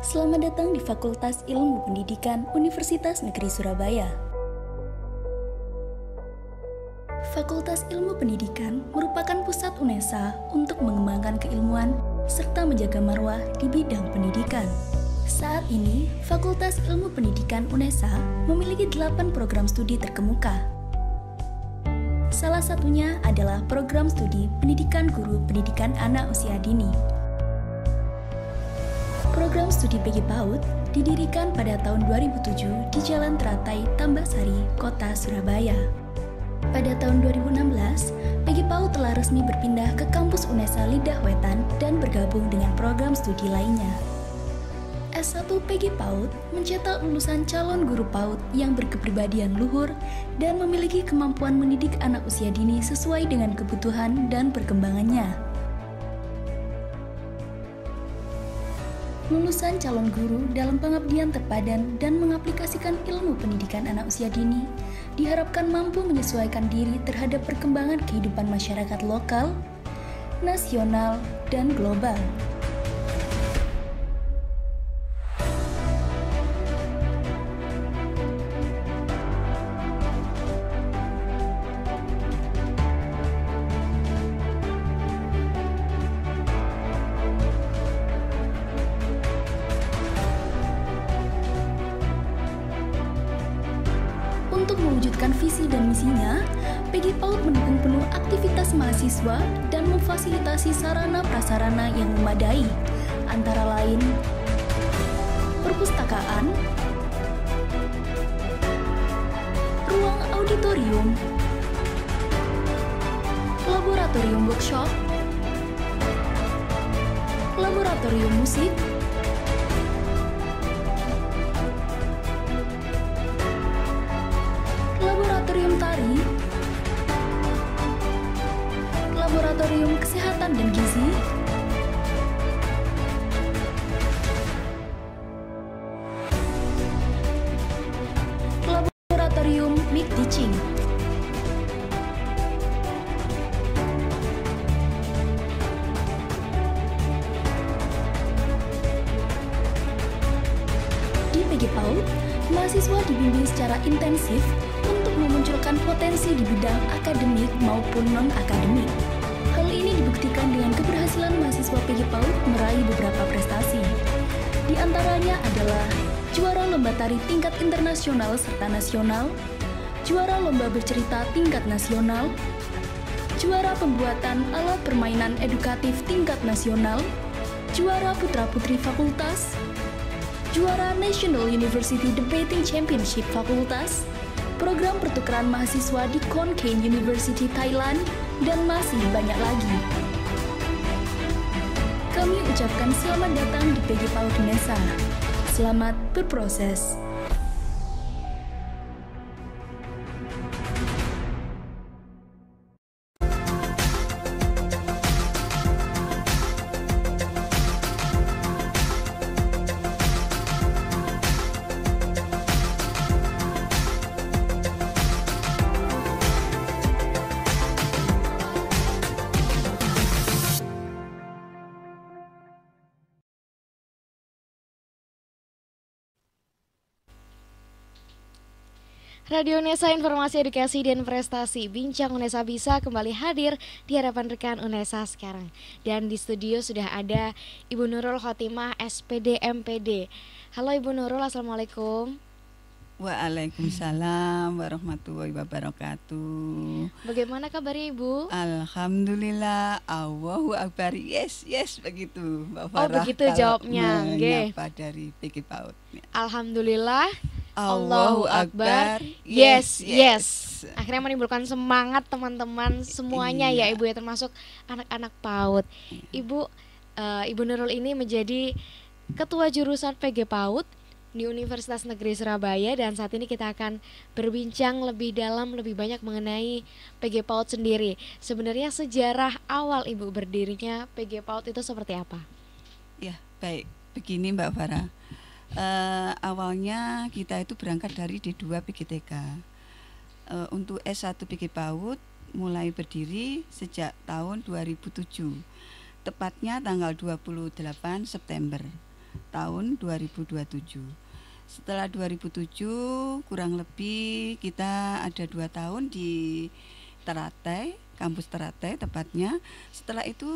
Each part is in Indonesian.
Selamat datang di Fakultas Ilmu Pendidikan Universitas Negeri Surabaya. Fakultas Ilmu Pendidikan merupakan pusat UNESA untuk mengembangkan keilmuan serta menjaga marwah di bidang pendidikan. Saat ini, Fakultas Ilmu Pendidikan UNESA memiliki 8 program studi terkemuka. Salah satunya adalah program studi Pendidikan Guru Pendidikan Anak Usia Dini. Program studi PG PAUD didirikan pada tahun 2007 di Jalan Teratai, Tambak-Sari, Kota Surabaya. Pada tahun 2016, PG PAUD telah resmi berpindah ke kampus UNESA Lidah Wetan dan bergabung dengan program studi lainnya. S1 PG PAUD mencetak lulusan calon guru PAUD yang berkepribadian luhur dan memiliki kemampuan mendidik anak usia dini sesuai dengan kebutuhan dan perkembangannya. Lulusan calon guru dalam pengabdian terpadan dan mengaplikasikan ilmu pendidikan anak usia dini diharapkan mampu menyesuaikan diri terhadap perkembangan kehidupan masyarakat lokal, nasional, dan global. Untuk mewujudkan visi dan misinya, PG PAUD mendukung penuh aktivitas mahasiswa dan memfasilitasi sarana-prasarana yang memadai, antara lain perpustakaan, ruang auditorium, laboratorium workshop, laboratorium musik, laboratorium tari, laboratorium kesehatan dan gizi, laboratorium mic teaching. Di PG PAUD, mahasiswa dibimbing secara intensif untuk memunculkan potensi di bidang akademik maupun non-akademik. Hal ini dibuktikan dengan keberhasilan mahasiswa PG PAUD meraih beberapa prestasi. Di antaranya adalah juara lomba tari tingkat internasional serta nasional, juara lomba bercerita tingkat nasional, juara pembuatan alat permainan edukatif tingkat nasional, juara putra-putri fakultas, juara National University Debating Championship Fakultas, program pertukaran mahasiswa di Khon Kaen University Thailand, dan masih banyak lagi. Kami ucapkan selamat datang di PG PAUD UNESA. Selamat berproses. Radio UNESA, informasi edukasi dan prestasi. Bincang UNESA bisa kembali hadir di hadapan rekan UNESA sekarang. Dan di studio sudah ada Ibu Nurul Khotimah, SPD MPD. Halo Ibu Nurul, Assalamualaikum. Waalaikumsalam warahmatullahi wabarakatuh. Bagaimana kabarnya Ibu? Alhamdulillah, Allahu Akbar. Yes, begitu Mbak Farah. Oh begitu jawabnya. Menyapa dari PG PAUD. Alhamdulillah, Allahu Akbar. Yes. Akhirnya menimbulkan semangat teman-teman semuanya ya Ibu ya, termasuk anak-anak PAUD. Ibu Nurul ini menjadi ketua jurusan PG PAUD di Universitas Negeri Surabaya, dan saat ini kita akan berbincang lebih dalam, lebih banyak mengenai PG PAUD sendiri. Sebenarnya sejarah awal Ibu berdirinya PG PAUD itu seperti apa? Ya, baik. Begini Mbak Farah. Awalnya kita itu berangkat dari D2 PGTK. Untuk S1 PG PAUD mulai berdiri sejak tahun 2007. Tepatnya tanggal 28 September. tahun 2027. Setelah 2007 kurang lebih kita ada 2 tahun di Teratai, kampus Teratai tepatnya. Setelah itu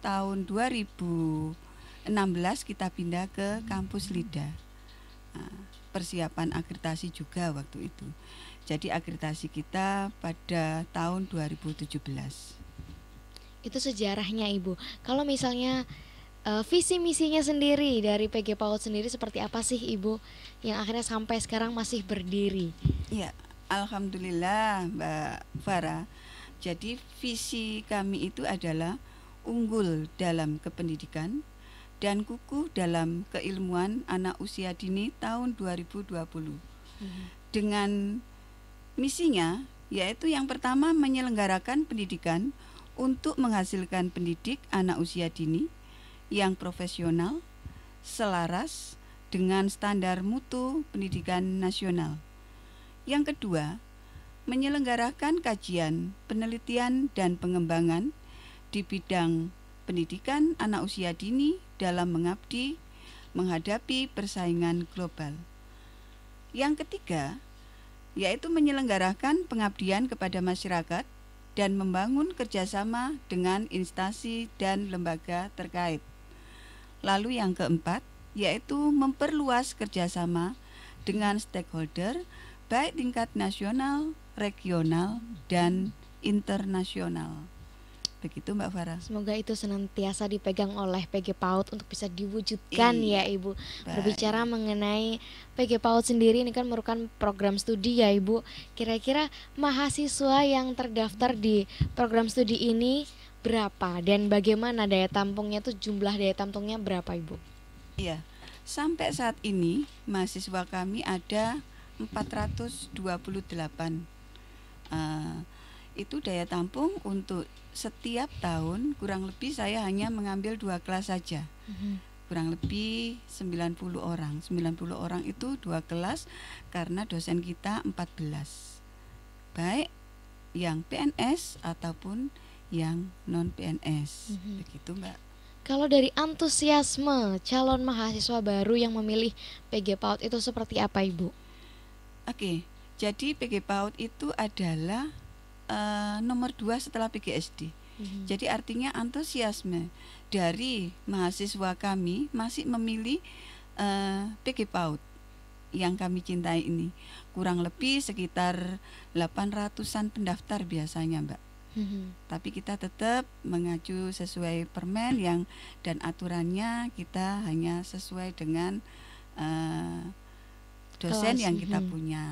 tahun 2016 kita pindah ke kampus Lida. Persiapan akreditasi juga waktu itu. Jadi akreditasi kita pada tahun 2017. Itu sejarahnya Ibu. Kalau misalnya visi misinya sendiri dari PG PAUD sendiri seperti apa sih Ibu yang akhirnya sampai sekarang masih berdiri? Ya, alhamdulillah Mbak Farah. Jadi visi kami itu adalah unggul dalam kependidikan dan kukuh dalam keilmuan anak usia dini tahun 2020. Dengan misinya yaitu yang pertama menyelenggarakan pendidikan untuk menghasilkan pendidik anak usia dini yang profesional, selaras dengan standar mutu pendidikan nasional. Yang kedua, menyelenggarakan kajian, penelitian, dan pengembangan di bidang pendidikan anak usia dini dalam mengabdi menghadapi persaingan global. Yang ketiga, yaitu menyelenggarakan pengabdian kepada masyarakat dan membangun kerjasama dengan instansi dan lembaga terkait. Lalu yang keempat, yaitu memperluas kerjasama dengan stakeholder baik tingkat nasional, regional, dan internasional. Begitu Mbak Farah. Semoga itu senantiasa dipegang oleh PG PAUD untuk bisa diwujudkan ya Ibu. Berbicara mengenai PG PAUD sendiri ini kan merupakan program studi ya Ibu. Kira-kira mahasiswa yang terdaftar di program studi ini berapa dan bagaimana daya tampungnya tuh, jumlah daya tampungnya berapa Ibu? Iya, sampai saat ini mahasiswa kami ada 428. Itu daya tampung untuk setiap tahun kurang lebih saya hanya mengambil 2 kelas saja. Kurang lebih 90 orang. 90 orang itu 2 kelas karena dosen kita 14. Baik yang PNS ataupun yang non PNS. Begitu Mbak. Kalau dari antusiasme calon mahasiswa baru yang memilih PG PAUD itu seperti apa Ibu? Oke, jadi PG PAUD itu adalah nomor 2 setelah PGSD. Jadi artinya antusiasme dari mahasiswa kami masih memilih PG PAUD yang kami cintai ini. Kurang lebih sekitar 800-an pendaftar biasanya Mbak. Tapi kita tetap mengacu sesuai permen yang dan aturannya kita hanya sesuai dengan dosen kelas, yang kita punya,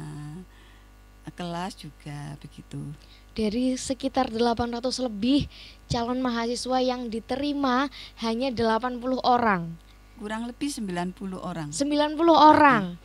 kelas juga begitu. Dari sekitar 800 lebih calon mahasiswa yang diterima hanya 80 orang. Kurang lebih 90 orang. 90 orang.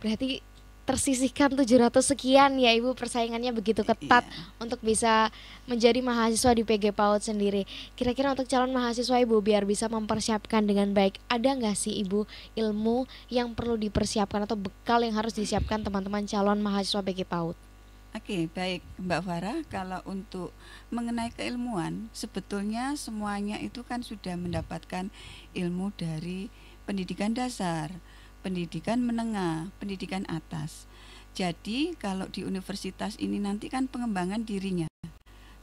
Berarti tersisihkan 700 sekian ya Ibu, persaingannya begitu ketat untuk bisa menjadi mahasiswa di PG PAUD sendiri. Kira-kira untuk calon mahasiswa Ibu biar bisa mempersiapkan dengan baik, ada nggak sih Ibu ilmu yang perlu dipersiapkan atau bekal yang harus disiapkan teman-teman calon mahasiswa PG PAUD? Oke, baik Mbak Farah, kalau untuk mengenai keilmuan sebetulnya semuanya itu kan sudah mendapatkan ilmu dari pendidikan dasar, pendidikan menengah, pendidikan atas. Jadi kalau di universitas ini nanti kan pengembangan dirinya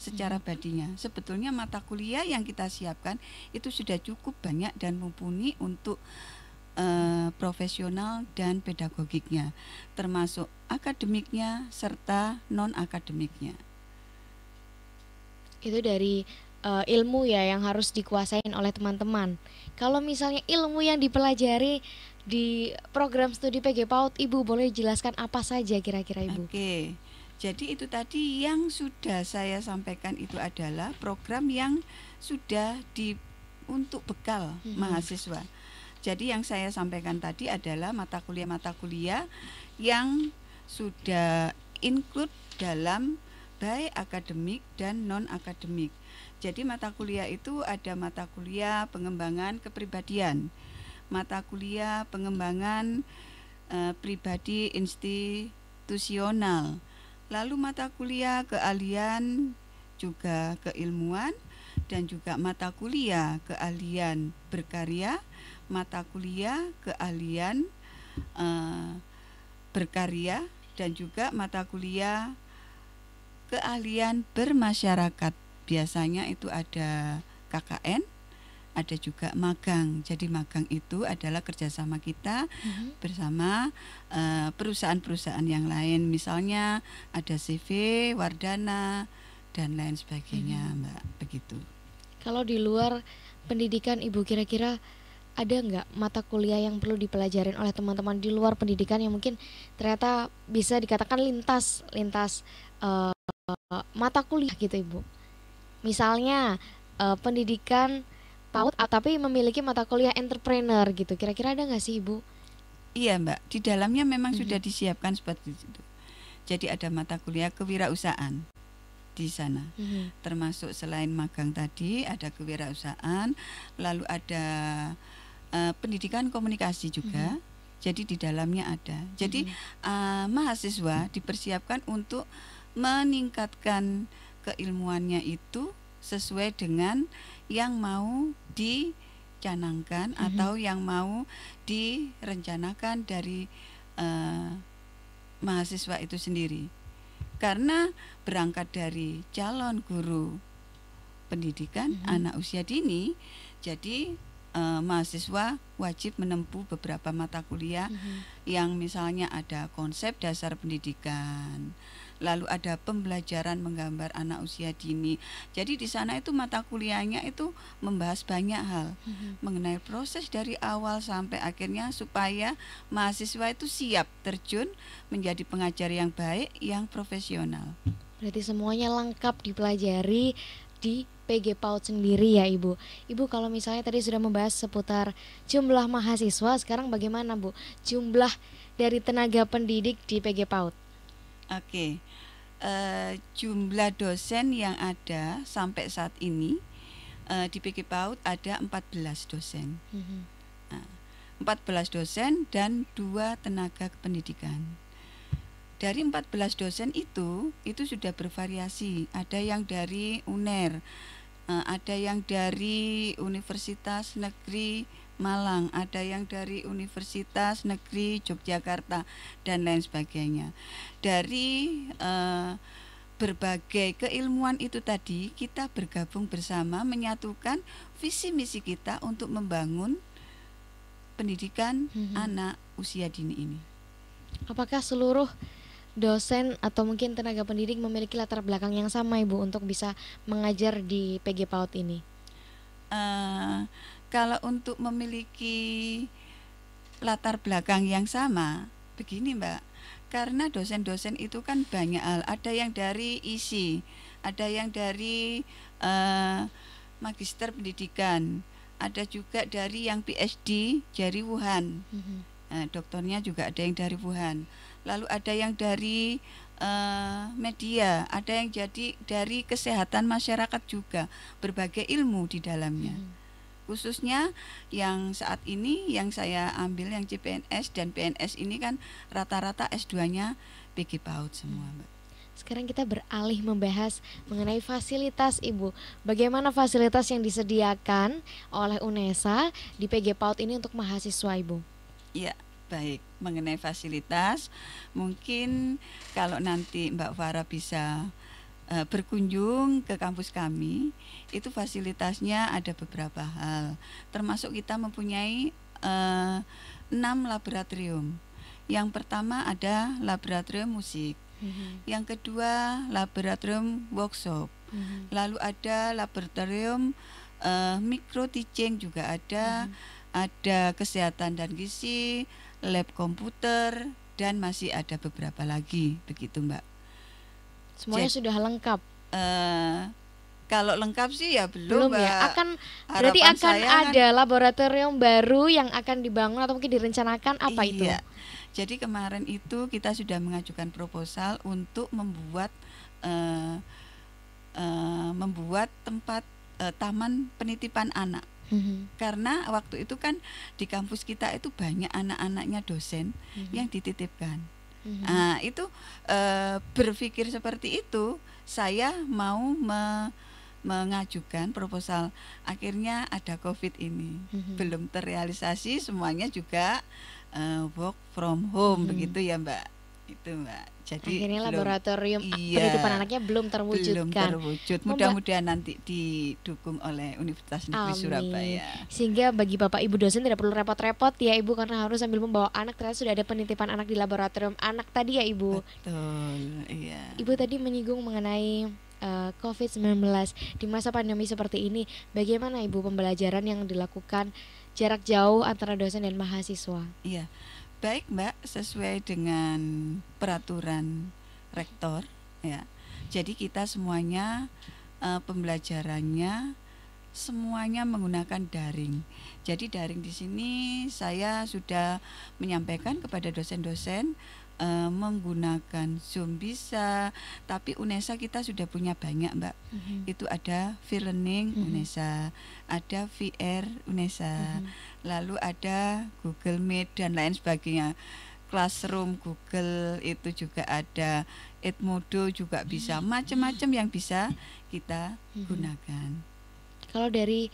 secara badinya. Sebetulnya mata kuliah yang kita siapkan itu sudah cukup banyak dan mumpuni untuk profesional dan pedagogiknya, termasuk akademiknya serta non akademiknya. Itu dari ilmu ya yang harus dikuasain oleh teman-teman. Kalau misalnya ilmu yang dipelajari di program studi PG PAUD, Ibu boleh jelaskan apa saja kira-kira Ibu? Oke, jadi itu tadi yang sudah saya sampaikan itu adalah program yang sudah untuk bekal mahasiswa. Jadi yang saya sampaikan tadi adalah mata kuliah yang sudah include dalam baik akademik dan non akademik. Jadi mata kuliah itu ada mata kuliah pengembangan kepribadian, mata kuliah pengembangan pribadi institusional, lalu mata kuliah keahlian juga keilmuan, dan juga mata kuliah keahlian berkarya, mata kuliah keahlian berkarya, dan juga mata kuliah keahlian bermasyarakat. Biasanya itu ada KKN, ada juga magang. Jadi magang itu adalah kerjasama kita bersama perusahaan-perusahaan yang lain. Misalnya ada CV, Wardana, dan lain sebagainya, Mbak. Begitu. Kalau di luar pendidikan Ibu, kira-kira ada nggak mata kuliah yang perlu dipelajarin oleh teman-teman di luar pendidikan yang mungkin ternyata bisa dikatakan lintas mata kuliah gitu Ibu? Misalnya pendidikan PAUD tapi memiliki mata kuliah entrepreneur gitu. Kira-kira ada nggak sih Ibu? Iya, Mbak. Di dalamnya memang sudah disiapkan seperti itu. Jadi ada mata kuliah kewirausahaan di sana. Termasuk selain magang tadi ada kewirausahaan, lalu ada pendidikan komunikasi juga. Jadi di dalamnya ada. Jadi mahasiswa dipersiapkan untuk meningkatkan keilmuannya itu sesuai dengan yang mau dicanangkan atau yang mau direncanakan dari mahasiswa itu sendiri. Karena berangkat dari calon guru pendidikan anak usia dini, jadi mahasiswa wajib menempuh beberapa mata kuliah yang misalnya ada konsep dasar pendidikan, lalu ada pembelajaran menggambar anak usia dini. Jadi di sana itu mata kuliahnya itu membahas banyak hal mengenai proses dari awal sampai akhirnya supaya mahasiswa itu siap terjun menjadi pengajar yang baik, yang profesional. Berarti semuanya lengkap dipelajari di PG PAUD sendiri ya Ibu. Ibu kalau misalnya tadi sudah membahas seputar jumlah mahasiswa, sekarang bagaimana Bu jumlah dari tenaga pendidik di PG PAUD? Oke, jumlah dosen yang ada sampai saat ini di PG PAUD ada 14 dosen. 14 dosen dan 2 tenaga kependidikan. Dari 14 dosen itu sudah bervariasi. Ada yang dari UNER, ada yang dari Universitas Negeri Malang, ada yang dari Universitas Negeri Yogyakarta, dan lain sebagainya. Dari berbagai keilmuan itu tadi, kita bergabung bersama menyatukan visi misi kita untuk membangun pendidikan anak usia dini ini. Apakah seluruh dosen atau mungkin tenaga pendidik memiliki latar belakang yang sama Ibu untuk bisa mengajar di PG PAUD ini? Kalau untuk memiliki latar belakang yang sama, begini Mbak, karena dosen-dosen itu kan banyak hal. Ada yang dari ISI, ada yang dari magister pendidikan, ada juga dari yang PhD dari Wuhan. Doktornya juga ada yang dari Wuhan. Lalu ada yang dari media, ada yang jadi dari kesehatan masyarakat juga, berbagai ilmu di dalamnya. Khususnya yang saat ini yang saya ambil yang CPNS dan PNS ini kan rata-rata S2-nya PG PAUD semua, Mbak. Sekarang kita beralih membahas mengenai fasilitas Ibu. Bagaimana fasilitas yang disediakan oleh UNESA di PG PAUD ini untuk mahasiswa Ibu? Ya, baik. Mengenai fasilitas, mungkin kalau nanti Mbak Farah bisa berkunjung ke kampus kami, itu fasilitasnya ada beberapa hal. Termasuk kita mempunyai 6 laboratorium. Yang pertama ada laboratorium musik. Yang kedua laboratorium workshop. Lalu ada laboratorium micro teaching juga ada. Ada kesehatan dan gizi, lab komputer, dan masih ada beberapa lagi, begitu Mbak. Semuanya sudah lengkap. Kalau lengkap sih ya belum Mbak. Ya. Berarti akan ada laboratorium baru yang akan dibangun atau mungkin direncanakan apa itu? Jadi kemarin itu kita sudah mengajukan proposal untuk membuat tempat taman penitipan anak. Karena waktu itu kan di kampus kita itu banyak anak-anaknya dosen yang dititipkan. Itu berpikir seperti itu, saya mau mengajukan proposal, akhirnya ada COVID ini, belum terrealisasi, semuanya juga work from home, begitu ya Mbak, itu Mbak. Jadi akhirnya belum, laboratorium iya, penitipan anaknya belum belum terwujudkan. terwujud. Mudah-mudahan nanti didukung oleh Universitas Negeri Amin. Surabaya. Sehingga bagi Bapak Ibu dosen tidak perlu repot-repot ya Ibu, karena harus sambil membawa anak, ternyata sudah ada penitipan anak di laboratorium anak tadi ya Ibu. Betul, iya. Ibu tadi menyinggung mengenai COVID-19 di masa pandemi seperti ini. Bagaimana Ibu pembelajaran yang dilakukan jarak jauh antara dosen dan mahasiswa? Iya, baik Mbak, sesuai dengan peraturan rektor ya. Jadi kita semuanya pembelajarannya semuanya menggunakan daring. Jadi daring di sini saya sudah menyampaikan kepada dosen-dosen menggunakan Zoom bisa, tapi UNESA kita sudah punya banyak Mbak. Itu ada V-Learning UNESA, ada VR UNESA, lalu ada Google Meet dan lain sebagainya. Classroom Google itu juga ada, Edmodo juga bisa, macam-macam yang bisa kita gunakan. Kalau dari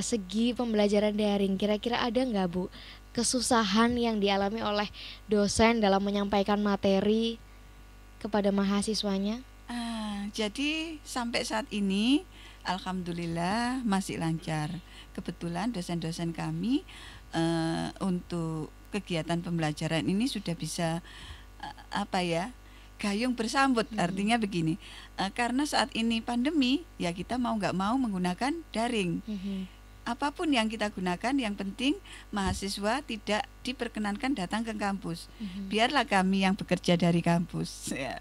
segi pembelajaran daring, kira-kira ada nggak Bu kesusahan yang dialami oleh dosen dalam menyampaikan materi kepada mahasiswanya? Jadi sampai saat ini alhamdulillah masih lancar. Kebetulan dosen-dosen kami untuk kegiatan pembelajaran ini sudah bisa gayung bersambut. Artinya begini, karena saat ini pandemi, ya kita mau nggak mau menggunakan daring. Apapun yang kita gunakan, yang penting mahasiswa tidak diperkenankan datang ke kampus. Biarlah kami yang bekerja dari kampus ya.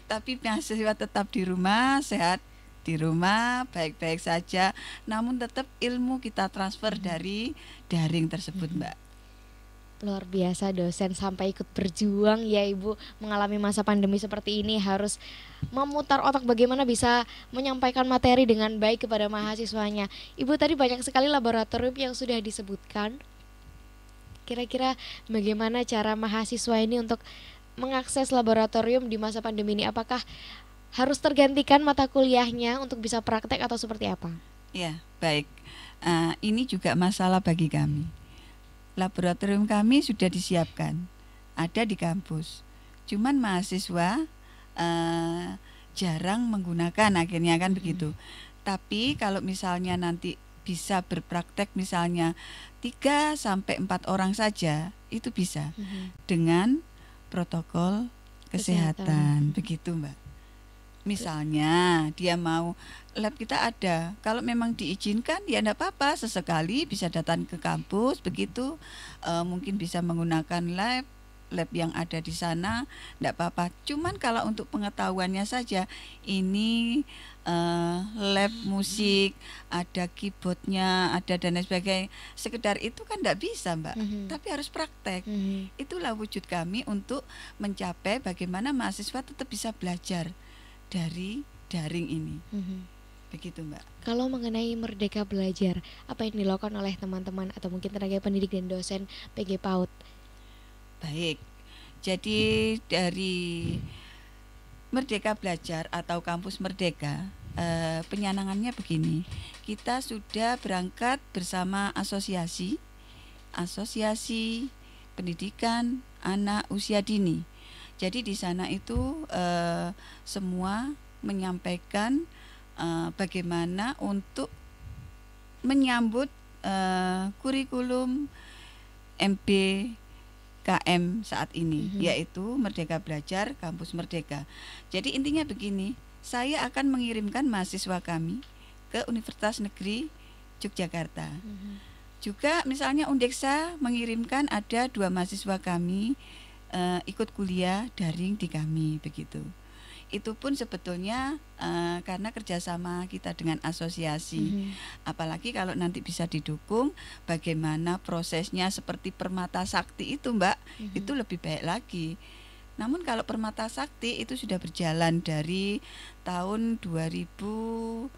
Tapi mahasiswa tetap di rumah, sehat di rumah, baik-baik saja. Namun tetap ilmu kita transfer dari daring tersebut Mbak. Luar biasa dosen sampai ikut berjuang ya Ibu, mengalami masa pandemi seperti ini, harus memutar otak bagaimana bisa menyampaikan materi dengan baik kepada mahasiswanya. Ibu tadi banyak sekali laboratorium yang sudah disebutkan. Kira-kira bagaimana cara mahasiswa ini untuk mengakses laboratorium di masa pandemi ini? Apakah harus tergantikan mata kuliahnya untuk bisa praktek atau seperti apa? Ya, baik. Ini juga masalah bagi kami. Laboratorium kami sudah disiapkan, ada di kampus. Cuman mahasiswa jarang menggunakan, akhirnya kan begitu. Tapi kalau misalnya nanti bisa berpraktek misalnya 3-4 orang saja, itu bisa dengan protokol kesehatan. Begitu Mbak. Misalnya dia mau, lab kita ada, kalau memang diizinkan ya enggak apa-apa, sesekali bisa datang ke kampus begitu, mungkin bisa menggunakan lab yang ada di sana, enggak apa-apa. Cuman kalau untuk pengetahuannya saja, ini lab musik, ada keyboardnya, ada dan lain sebagainya, sekedar itu kan enggak bisa Mbak, tapi harus praktek. Itulah wujud kami untuk mencapai bagaimana mahasiswa tetap bisa belajar dari daring ini. Begitu Mbak. Kalau mengenai Merdeka Belajar, apa yang dilakukan oleh teman-teman atau mungkin tenaga pendidik dan dosen PG PAUD? Baik, jadi dari Merdeka Belajar atau Kampus Merdeka, penyanangannya begini, kita sudah berangkat bersama asosiasi pendidikan anak usia dini. Jadi di sana itu semua menyampaikan bagaimana untuk menyambut kurikulum MBKM saat ini, yaitu Merdeka Belajar Kampus Merdeka. Jadi intinya begini, saya akan mengirimkan mahasiswa kami ke Universitas Negeri Yogyakarta. Juga misalnya Undeksa mengirimkan ada 2 mahasiswa kami ikut kuliah daring di kami begitu. Itu pun sebetulnya karena kerjasama kita dengan asosiasi. Apalagi kalau nanti bisa didukung, bagaimana prosesnya seperti Permata Sakti itu Mbak, itu lebih baik lagi. Namun kalau Permata Sakti itu sudah berjalan dari tahun 2017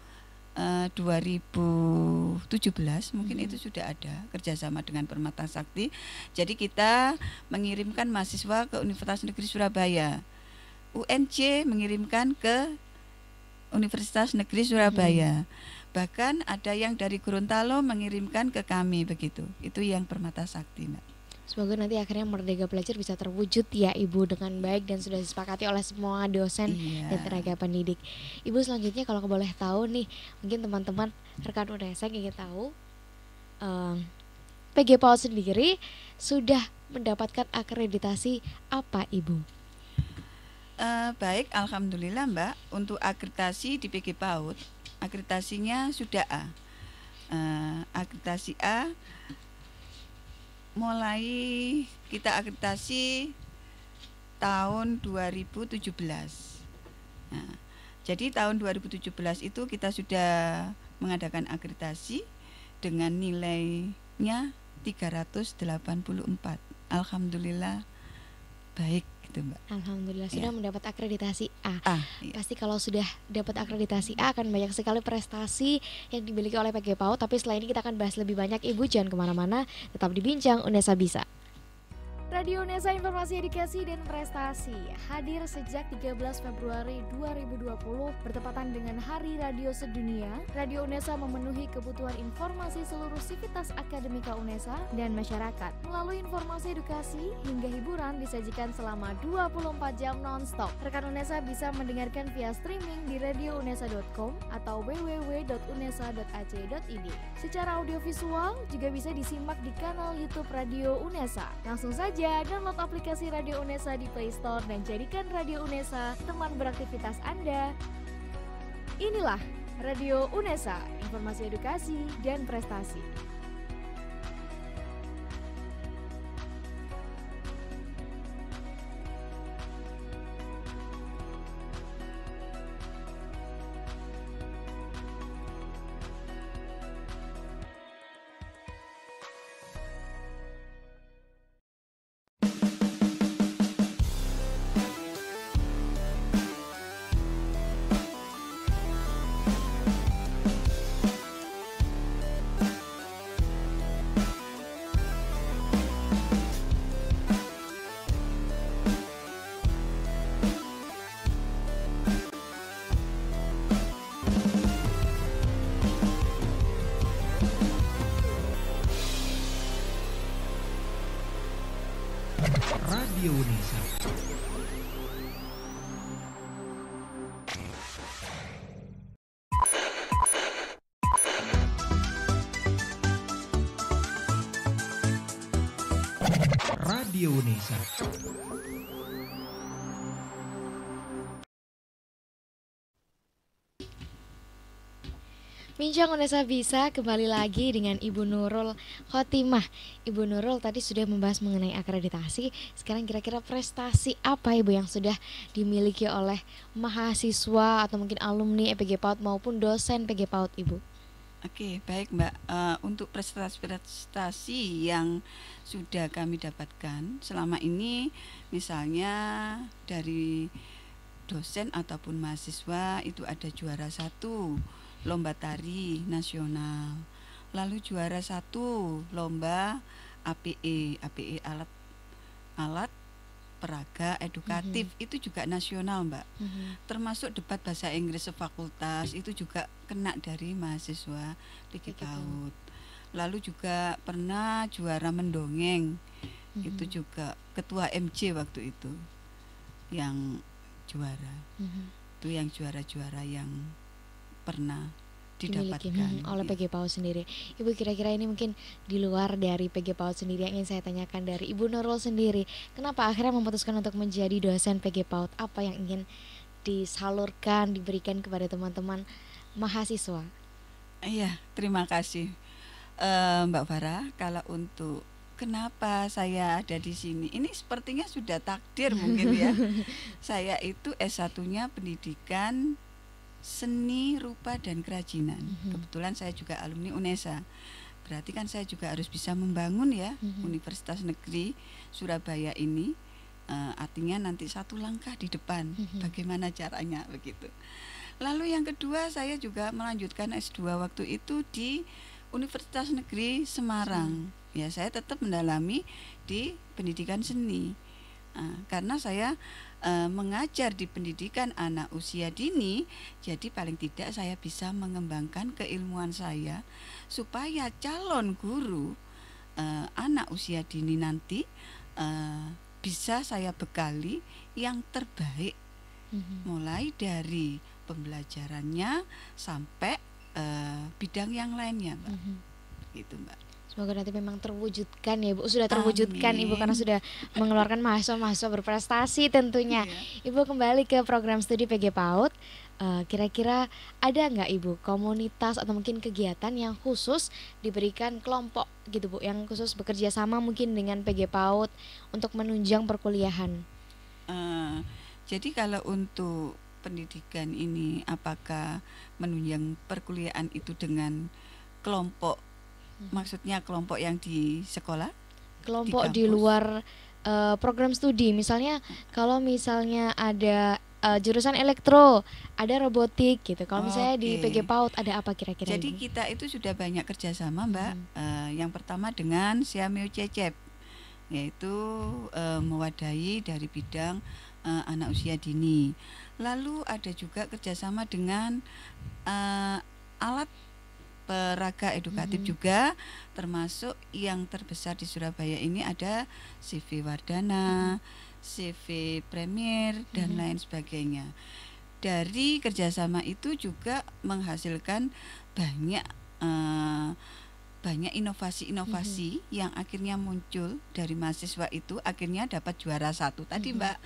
mungkin itu sudah ada kerjasama dengan Permata Sakti. Jadi kita mengirimkan mahasiswa ke Universitas Negeri Surabaya, UNJ mengirimkan ke Universitas Negeri Surabaya. Bahkan ada yang dari Gorontalo mengirimkan ke kami begitu. Itu yang Permata Sakti, Mbak. Semoga nanti akhirnya Merdeka Belajar bisa terwujud ya Ibu dengan baik dan sudah disepakati oleh semua dosen dan tenaga pendidik. Ibu selanjutnya kalau boleh tahu nih, mungkin teman-teman rekan UNESA ingin tahu PG PAUD sendiri sudah mendapatkan akreditasi apa Ibu? Baik, alhamdulillah Mbak. Untuk akreditasi di PG PAUD, akreditasinya sudah A. Akreditasi A mulai kita akreditasi tahun 2017. Nah, jadi tahun 2017 itu kita sudah mengadakan akreditasi dengan nilainya 384. Alhamdulillah baik gitu, Mbak. Alhamdulillah sudah mendapat akreditasi A. Iya. Pasti kalau sudah dapat akreditasi A akan banyak sekali prestasi yang dimiliki oleh PG PAUD. Tapi setelah ini kita akan bahas lebih banyak. Ibu jangan kemana-mana, tetap di Bincang UNESA Bisa. Radio UNESA Informasi Edukasi dan Prestasi hadir sejak 13 Februari 2020 bertepatan dengan Hari Radio Sedunia. Radio UNESA memenuhi kebutuhan informasi seluruh sivitas akademika UNESA dan masyarakat. Melalui informasi edukasi hingga hiburan disajikan selama 24 jam non-stop. Rekan UNESA bisa mendengarkan via streaming di radiounesa.com atau www.unesa.ac.id. Secara audiovisual juga bisa disimak di kanal YouTube Radio UNESA. Langsung saja download aplikasi Radio UNESA di Play Store dan jadikan Radio UNESA teman beraktivitas Anda. Inilah Radio UNESA, informasi edukasi dan prestasi. Radio UNESA. Radio UNESA. Bincang UNESA Bisa kembali lagi dengan Ibu Nurul Khotimah. Ibu Nurul tadi sudah membahas mengenai akreditasi. Sekarang kira-kira prestasi apa Ibu yang sudah dimiliki oleh mahasiswa atau mungkin alumni PG PAUD maupun dosen PG PAUD Ibu? Oke, baik Mbak. Untuk prestasi-prestasi yang sudah kami dapatkan selama ini, misalnya dari dosen ataupun mahasiswa itu ada juara 1 lomba tari nasional, lalu juara 1 lomba APE alat peraga edukatif, itu juga nasional Mbak. Termasuk debat bahasa Inggris sefakultas itu juga kena dari mahasiswa PG PAUD. Lalu juga pernah juara mendongeng, itu juga ketua MJ waktu itu yang juara. Itu yang juara-juara yang pernah dimiliki didapatkan oleh PG PAUD sendiri. Ibu, kira-kira ini mungkin di luar dari PG PAUD sendiri yang ingin saya tanyakan dari Ibu Nurul sendiri, kenapa akhirnya memutuskan untuk menjadi dosen PG PAUD? Apa yang ingin disalurkan, diberikan kepada teman-teman mahasiswa? Iya, terima kasih Mbak Farah. Kalau untuk kenapa saya ada di sini, ini sepertinya sudah takdir mungkin ya. Saya itu S1-nya pendidikan seni rupa dan kerajinan. Kebetulan saya juga alumni UNESA. Berarti kan saya juga harus bisa membangun ya Universitas Negeri Surabaya ini. Artinya nanti satu langkah di depan. Bagaimana caranya begitu. Lalu yang kedua, saya juga melanjutkan S2 waktu itu di Universitas Negeri Semarang. Ya, saya tetap mendalami di pendidikan seni. Karena saya mengajar di pendidikan anak usia dini, jadi paling tidak saya bisa mengembangkan keilmuan saya supaya calon guru anak usia dini nanti bisa saya bekali yang terbaik, mulai dari pembelajarannya sampai bidang yang lainnya, Mbak. Gitu, Mbak. Semoga nanti memang terwujudkan ya Ibu. Sudah terwujudkan Ibu karena sudah mengeluarkan mahasiswa-mahasiswa berprestasi tentunya. Ibu kembali ke program studi PG PAUD. Kira-kira ada nggak Ibu komunitas atau mungkin kegiatan yang khusus diberikan kelompok gitu Bu, yang khusus bekerja sama mungkin dengan PG PAUD untuk menunjang perkuliahan? Jadi kalau untuk pendidikan ini, apakah menunjang perkuliahan itu dengan kelompok, maksudnya kelompok yang di sekolah? Kelompok di luar program studi, misalnya kalau misalnya ada jurusan elektro, ada robotik gitu. Kalau misalnya di PG PAUD ada apa kira-kira? Jadi Ibu? kita itu sudah banyak kerjasama, Mbak. Yang pertama dengan Siameo Cecep, yaitu mewadahi dari bidang anak usia dini. Lalu ada juga kerjasama dengan alat peraga edukatif juga, termasuk yang terbesar di Surabaya ini ada CV Wardana, CV Premier dan lain sebagainya. Dari kerjasama itu juga menghasilkan banyak inovasi-inovasi yang akhirnya muncul dari mahasiswa itu, akhirnya dapat juara 1 tadi, Mbak,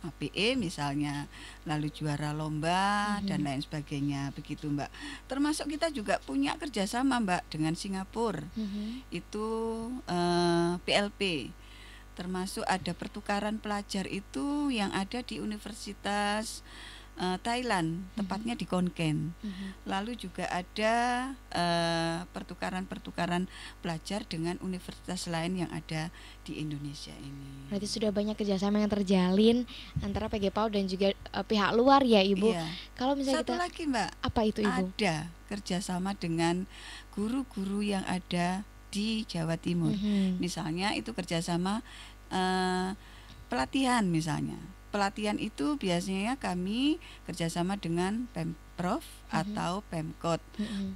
APE misalnya, lalu juara lomba dan lain sebagainya, begitu, Mbak. Termasuk kita juga punya kerjasama, Mbak, dengan Singapura, itu PLP, termasuk ada pertukaran pelajar itu yang ada di Universitas Thailand, tepatnya di Khon Kaen. Lalu juga ada pertukaran pelajar dengan universitas lain yang ada di Indonesia ini. Berarti sudah banyak kerjasama yang terjalin antara PG PAUD dan juga pihak luar ya Ibu. Iya. Kalau misalnya Satu kita lagi, Mbak, apa itu Ibu? ada kerjasama dengan guru-guru yang ada di Jawa Timur. Misalnya itu kerjasama pelatihan misalnya. Pelatihan itu biasanya kami kerjasama dengan Pemprov atau Pemkot,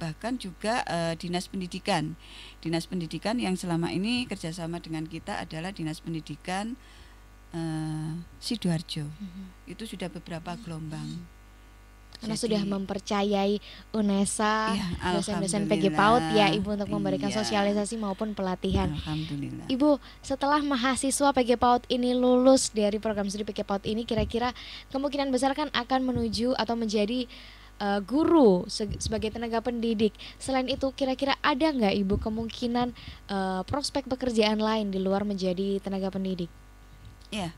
bahkan juga Dinas Pendidikan. Dinas Pendidikan yang selama ini kerjasama dengan kita adalah Dinas Pendidikan Sidoarjo. Itu sudah beberapa gelombang. Karena Jadi, sudah mempercayai UNESA, ya, dosen-dosen PG PAUD ya Ibu untuk memberikan iya, sosialisasi maupun pelatihan. Alhamdulillah. Ibu, setelah mahasiswa PG PAUD ini lulus dari program studi PG PAUD ini, kira-kira kemungkinan besar kan akan menuju atau menjadi guru sebagai tenaga pendidik. Selain itu, kira-kira ada nggak Ibu kemungkinan prospek pekerjaan lain di luar menjadi tenaga pendidik? Ya,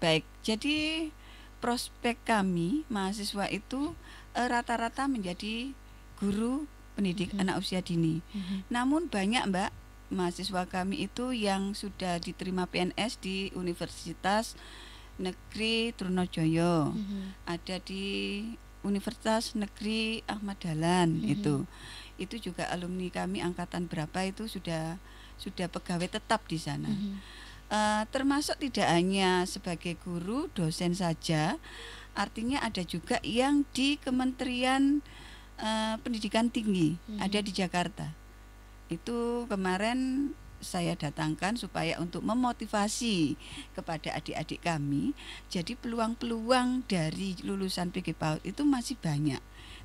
baik. Jadi prospek kami mahasiswa itu rata-rata menjadi guru pendidik anak usia dini. Namun banyak, Mbak, mahasiswa kami itu yang sudah diterima PNS di Universitas Negeri Trunojoyo, ada di Universitas Negeri Ahmad Dahlan, itu juga alumni kami angkatan berapa itu sudah pegawai tetap di sana. Termasuk tidak hanya sebagai guru, dosen saja, artinya ada juga yang di Kementerian Pendidikan Tinggi, ada di Jakarta. Itu kemarin saya datangkan supaya untuk memotivasi kepada adik-adik kami. Jadi peluang-peluang dari lulusan PG PAUD itu masih banyak.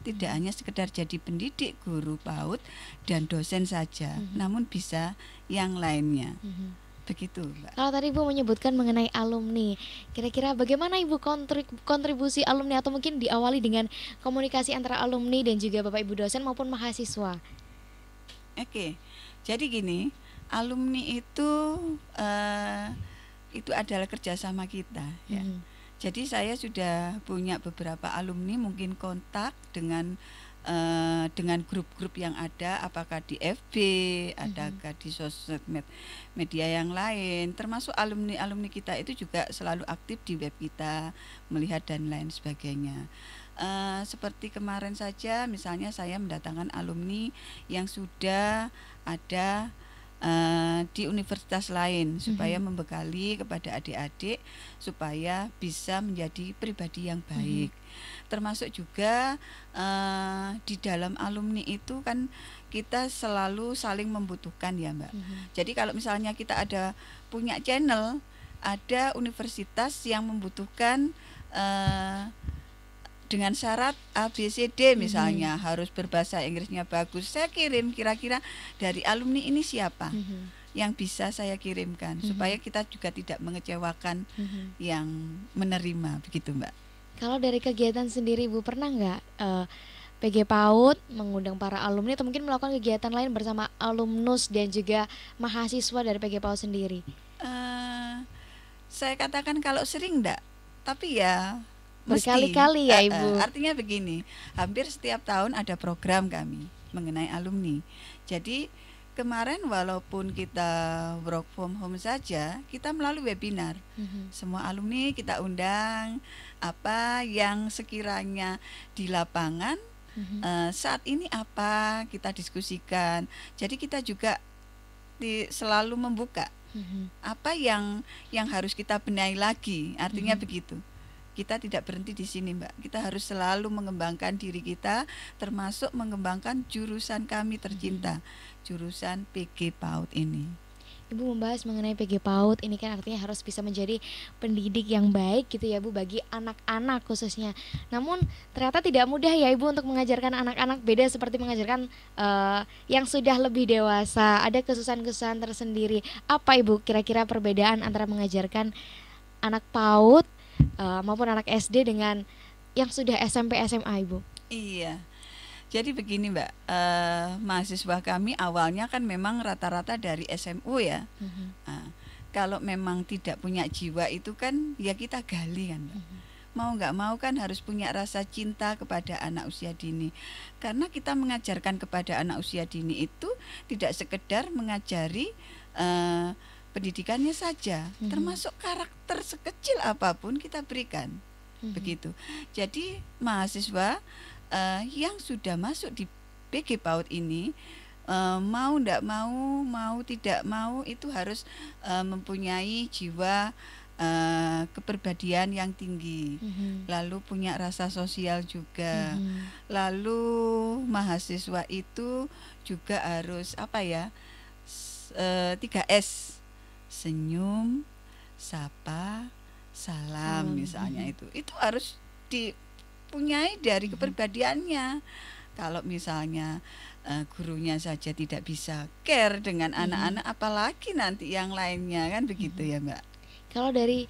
Tidak hanya sekedar jadi pendidik, guru PAUD dan dosen saja, namun bisa yang lainnya. Begitu, Mbak. Kalau tadi Ibu menyebutkan mengenai alumni, kira-kira bagaimana Ibu kontribusi alumni atau mungkin diawali dengan komunikasi antara alumni dan juga Bapak Ibu dosen maupun mahasiswa? Oke, jadi gini, alumni itu adalah kerjasama kita, ya. Jadi saya sudah punya beberapa alumni, mungkin kontak dengan grup-grup yang ada, apakah di FB, adakah di sosial media yang lain, termasuk alumni kita itu juga selalu aktif di web kita, melihat dan lain sebagainya. Seperti kemarin saja, misalnya saya mendatangkan alumni yang sudah ada di universitas lain supaya membekali kepada adik-adik supaya bisa menjadi pribadi yang baik. Termasuk juga di dalam alumni itu kan kita selalu saling membutuhkan ya Mbak. Jadi kalau misalnya kita ada punya channel, ada universitas yang membutuhkan dengan syarat A, B, C, D misalnya harus berbahasa Inggrisnya bagus. Saya kirim kira-kira dari alumni ini siapa yang bisa saya kirimkan supaya kita juga tidak mengecewakan yang menerima, begitu Mbak. Kalau dari kegiatan sendiri Ibu pernah nggak PG PAUD mengundang para alumni atau mungkin melakukan kegiatan lain bersama alumnus dan juga mahasiswa dari PG PAUD sendiri? Saya katakan kalau sering enggak, tapi ya berkali-kali ya Ibu. Artinya begini, hampir setiap tahun ada program kami mengenai alumni. Jadi kemarin walaupun kita work from home saja, kita melalui webinar. Semua alumni kita undang, apa yang sekiranya di lapangan saat ini apa kita diskusikan. Jadi kita juga selalu membuka apa yang harus kita benahi lagi. Artinya begitu. Kita tidak berhenti di sini Mbak. Kita harus selalu mengembangkan diri kita, termasuk mengembangkan jurusan kami tercinta, jurusan PG PAUD ini. Ibu membahas mengenai PG PAUD ini kan artinya harus bisa menjadi pendidik yang baik gitu ya Bu bagi anak-anak khususnya. Namun ternyata tidak mudah ya Ibu untuk mengajarkan anak-anak, beda seperti mengajarkan yang sudah lebih dewasa. Ada kesusahan-kesusahan tersendiri. Apa Ibu kira-kira perbedaan antara mengajarkan anak PAUD maupun anak SD dengan yang sudah SMP SMA Ibu? Iya. Jadi begini Mbak, mahasiswa kami awalnya kan memang rata-rata dari SMU ya. Kalau memang tidak punya jiwa itu kan ya kita gali kan Mbak. Mau nggak mau kan harus punya rasa cinta kepada anak usia dini. Karena kita mengajarkan kepada anak usia dini itu tidak sekedar mengajari pendidikannya saja, termasuk karakter sekecil apapun kita berikan, begitu. Jadi mahasiswa yang sudah masuk di PG PAUD ini mau tidak mau itu harus mempunyai jiwa kepribadian yang tinggi, lalu punya rasa sosial juga, lalu mahasiswa itu juga harus 3S. Senyum, sapa, salam misalnya itu harus dipunyai dari kepribadiannya. Kalau misalnya gurunya saja tidak bisa care dengan anak-anak, apalagi nanti yang lainnya kan begitu ya Mbak. Kalau dari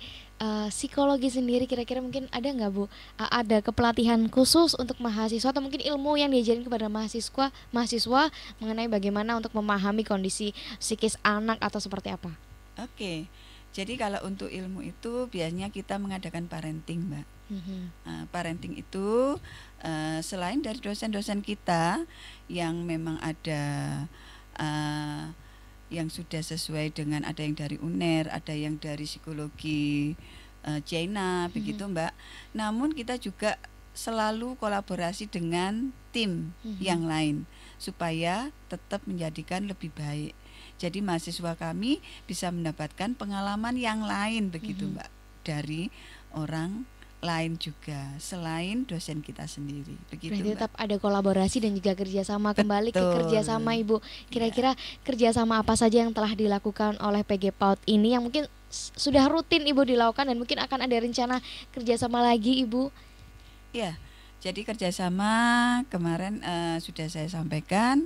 psikologi sendiri kira-kira mungkin ada nggak Bu ada kepelatihan khusus untuk mahasiswa atau mungkin ilmu yang diajarin kepada mahasiswa mengenai bagaimana untuk memahami kondisi psikis anak atau seperti apa? Oke, jadi kalau untuk ilmu itu biasanya kita mengadakan parenting Mbak. Parenting itu selain dari dosen-dosen kita yang memang ada yang sudah sesuai dengan, ada yang dari UNER, ada yang dari psikologi China, begitu Mbak. Namun kita juga selalu kolaborasi dengan tim yang lain supaya tetap menjadikan lebih baik. Jadi mahasiswa kami bisa mendapatkan pengalaman yang lain begitu Mbak, dari orang lain juga selain dosen kita sendiri begitu. Berarti Mbak. tetap ada kolaborasi dan juga kerjasama. Kembali ke kerjasama Ibu, kira-kira kerjasama apa saja yang telah dilakukan oleh PG PAUD ini yang mungkin sudah rutin Ibu dilakukan dan mungkin akan ada rencana kerjasama lagi Ibu? Ya, jadi kerjasama kemarin sudah saya sampaikan,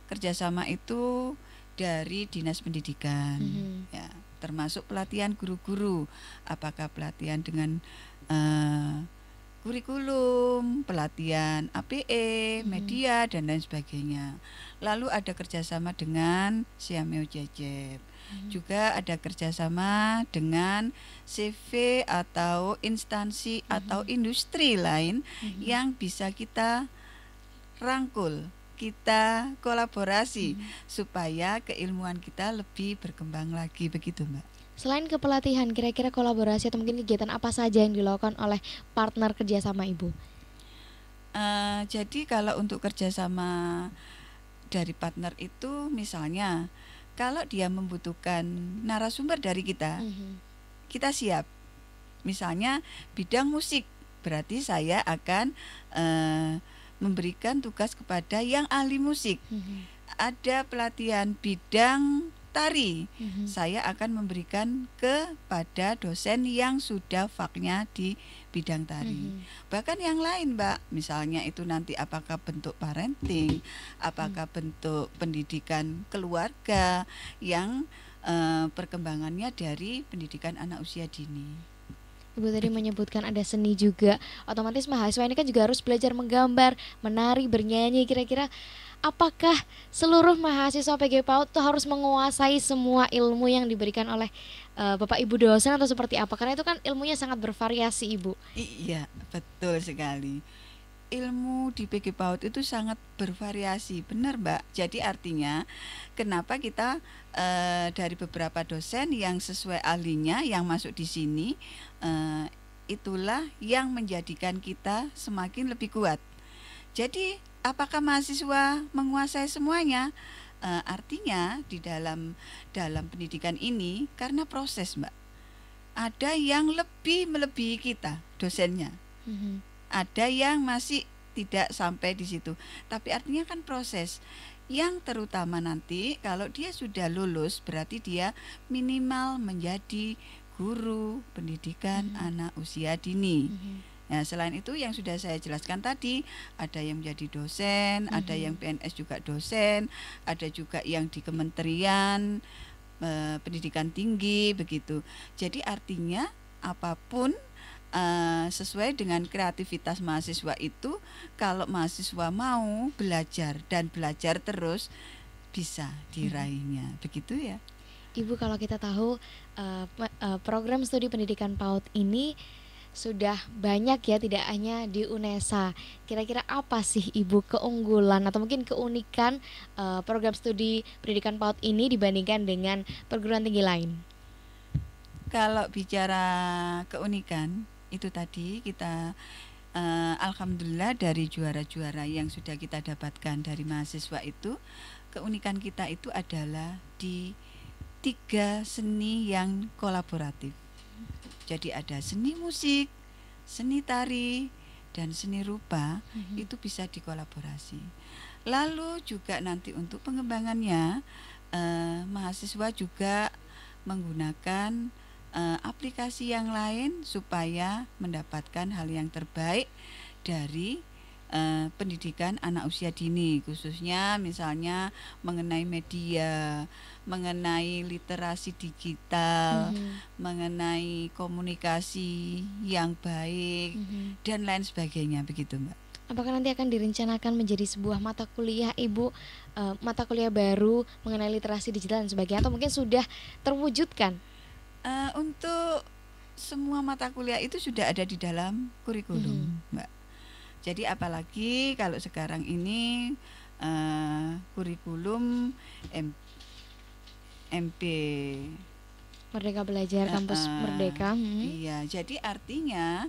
kerjasama itu dari Dinas Pendidikan, ya, termasuk pelatihan guru-guru, apakah pelatihan dengan kurikulum, pelatihan APE, media dan lain sebagainya. Lalu ada kerjasama dengan Siameo Jejeb, juga ada kerjasama dengan CV atau instansi atau industri lain yang bisa kita rangkul, kita kolaborasi supaya keilmuan kita lebih berkembang lagi begitu Mbak. Selain kepelatihan, kira-kira kolaborasi atau mungkin kegiatan apa saja yang dilakukan oleh partner kerjasama Ibu? Jadi kalau untuk kerjasama dari partner itu misalnya kalau dia membutuhkan narasumber dari kita, kita siap. Misalnya bidang musik, berarti saya akan memberikan tugas kepada yang ahli musik. Ada pelatihan bidang tari, saya akan memberikan kepada dosen yang sudah faknya di bidang tari. Bahkan yang lain, Mbak, misalnya itu nanti apakah bentuk parenting, apakah bentuk pendidikan keluarga yang perkembangannya dari pendidikan anak usia dini. Ibu tadi menyebutkan ada seni juga. Otomatis mahasiswa ini kan juga harus belajar menggambar, menari, bernyanyi. Kira-kira apakah seluruh mahasiswa PG PAUD itu harus menguasai semua ilmu yang diberikan oleh Bapak Ibu dosen atau seperti apa? Karena itu kan ilmunya sangat bervariasi, Ibu. Iya, betul sekali. Ilmu di PG PAUD itu sangat bervariasi, benar Mbak. Jadi artinya kenapa kita dari beberapa dosen yang sesuai ahlinya yang masuk di sini, itulah yang menjadikan kita semakin lebih kuat. Jadi apakah mahasiswa menguasai semuanya? Artinya di dalam pendidikan ini karena proses, Mbak. Ada yang lebih melebihi kita dosennya. Ada yang masih tidak sampai di situ. Tapi artinya kan proses. Yang terutama nanti kalau dia sudah lulus berarti dia minimal menjadi guru pendidikan anak usia dini. Nah, selain itu yang sudah saya jelaskan tadi, ada yang menjadi dosen, ada yang PNS juga dosen, ada juga yang di kementerian pendidikan tinggi begitu. Jadi artinya apapun sesuai dengan kreativitas mahasiswa itu, kalau mahasiswa mau belajar dan belajar terus bisa diraihnya, begitu ya. Ibu, kalau kita tahu program studi pendidikan PAUD ini sudah banyak ya, tidak hanya di UNESA. Kira-kira apa sih Ibu keunggulan atau mungkin keunikan program studi pendidikan PAUD ini dibandingkan dengan perguruan tinggi lain? Kalau bicara keunikan, itu tadi kita alhamdulillah dari juara-juara yang sudah kita dapatkan dari mahasiswa itu, keunikan kita itu adalah di 3 seni yang kolaboratif. Jadi ada seni musik, seni tari, dan seni rupa, itu bisa dikolaborasi. Lalu juga nanti untuk pengembangannya, mahasiswa juga menggunakan aplikasi yang lain supaya mendapatkan hal yang terbaik dari pendidikan anak usia dini, khususnya misalnya mengenai media, mengenai literasi digital, mengenai komunikasi yang baik, dan lain sebagainya, begitu Mbak. Apakah nanti akan direncanakan menjadi sebuah mata kuliah Ibu, mata kuliah baru mengenai literasi digital dan sebagainya, atau mungkin sudah terwujudkan? Untuk semua mata kuliah itu sudah ada di dalam kurikulum, Mbak. Jadi apalagi kalau sekarang ini kurikulum MP Merdeka Belajar, Kampus Merdeka. Iya, jadi artinya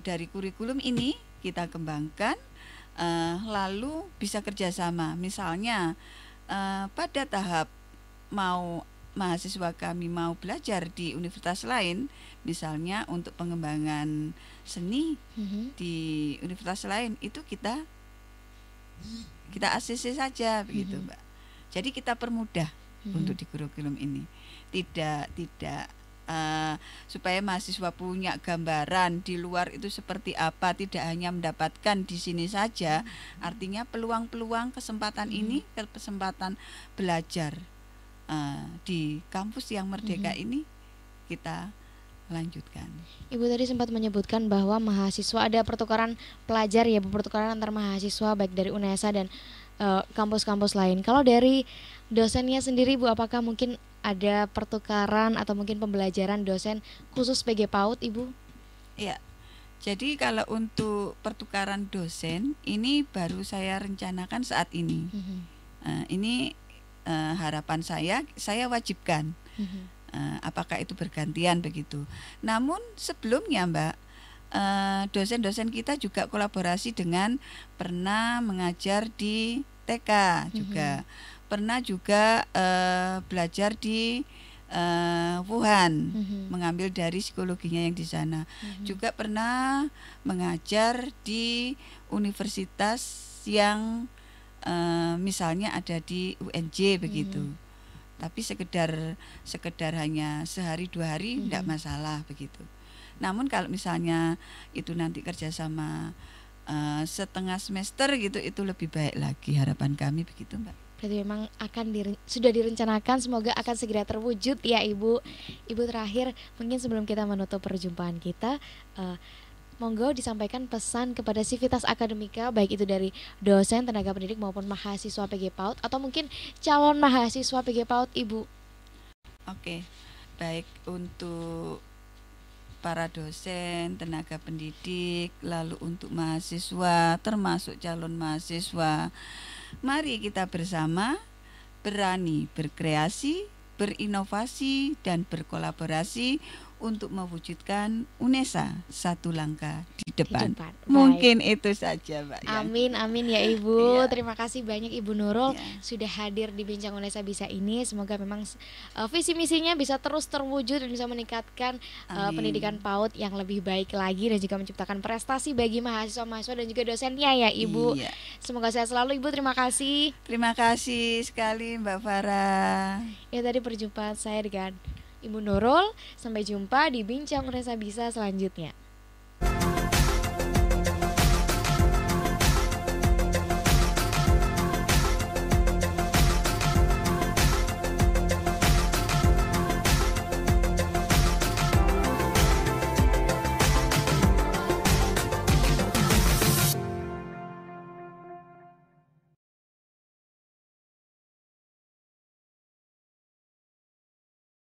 dari kurikulum ini kita kembangkan, lalu bisa kerjasama. Misalnya pada tahap mahasiswa kami mau belajar di universitas lain, misalnya untuk pengembangan seni di universitas lain, itu kita ACC saja, begitu Mbak. Jadi kita permudah untuk di kurikulum ini, tidak supaya mahasiswa punya gambaran di luar itu seperti apa, tidak hanya mendapatkan di sini saja. Artinya peluang-peluang kesempatan ini, kesempatan belajar di kampus yang merdeka ini kita lanjutkan. Ibu tadi sempat menyebutkan bahwa mahasiswa ada pertukaran pelajar ya, pertukaran antar mahasiswa baik dari UNESA dan kampus-kampus lain. Kalau dari dosennya sendiri Bu, apakah mungkin ada pertukaran atau mungkin pembelajaran dosen khusus PG PAUD Ibu? Ya, jadi kalau untuk pertukaran dosen ini baru saya rencanakan saat ini. Ini harapan saya wajibkan. Apakah itu bergantian begitu. Namun sebelumnya Mbak, dosen-dosen kita juga kolaborasi dengan pernah mengajar di TK juga. Pernah juga belajar di Wuhan, mengambil dari psikologinya yang di sana. Juga pernah mengajar di universitas yang misalnya ada di UNJ begitu. Tapi sekedar hanya sehari 2 hari tidak masalah begitu. Namun kalau misalnya itu nanti kerjasama setengah semester gitu, itu lebih baik lagi, harapan kami begitu, Mbak. Berarti memang sudah direncanakan, semoga akan segera terwujud ya Ibu. Ibu, terakhir mungkin sebelum kita menutup perjumpaan kita, monggo disampaikan pesan kepada Civitas Akademika, baik itu dari dosen, tenaga pendidik maupun mahasiswa PG PAUD atau mungkin calon mahasiswa PG PAUD, Ibu. Oke, baik untuk para dosen, tenaga pendidik, lalu untuk mahasiswa, termasuk calon mahasiswa, mari kita bersama berani berkreasi, berinovasi, dan berkolaborasi untuk mewujudkan UNESA satu langkah di depan. Mungkin itu saja, Mbak. Amin, amin ya Ibu. Iya. Terima kasih banyak Ibu Nurul Iya. sudah hadir di Bincang UNESA Bisa ini. Semoga memang visi misinya bisa terus terwujud dan bisa meningkatkan pendidikan PAUD yang lebih baik lagi dan juga menciptakan prestasi bagi mahasiswa-mahasiswa dan juga dosennya ya Ibu. Iya. Semoga sehat selalu Ibu. Terima kasih. Terima kasih sekali Mbak Farah. Ya, tadi perjumpaan saya dengan Ibu Nurul. Sampai jumpa di Bincang UNESA Bisa selanjutnya.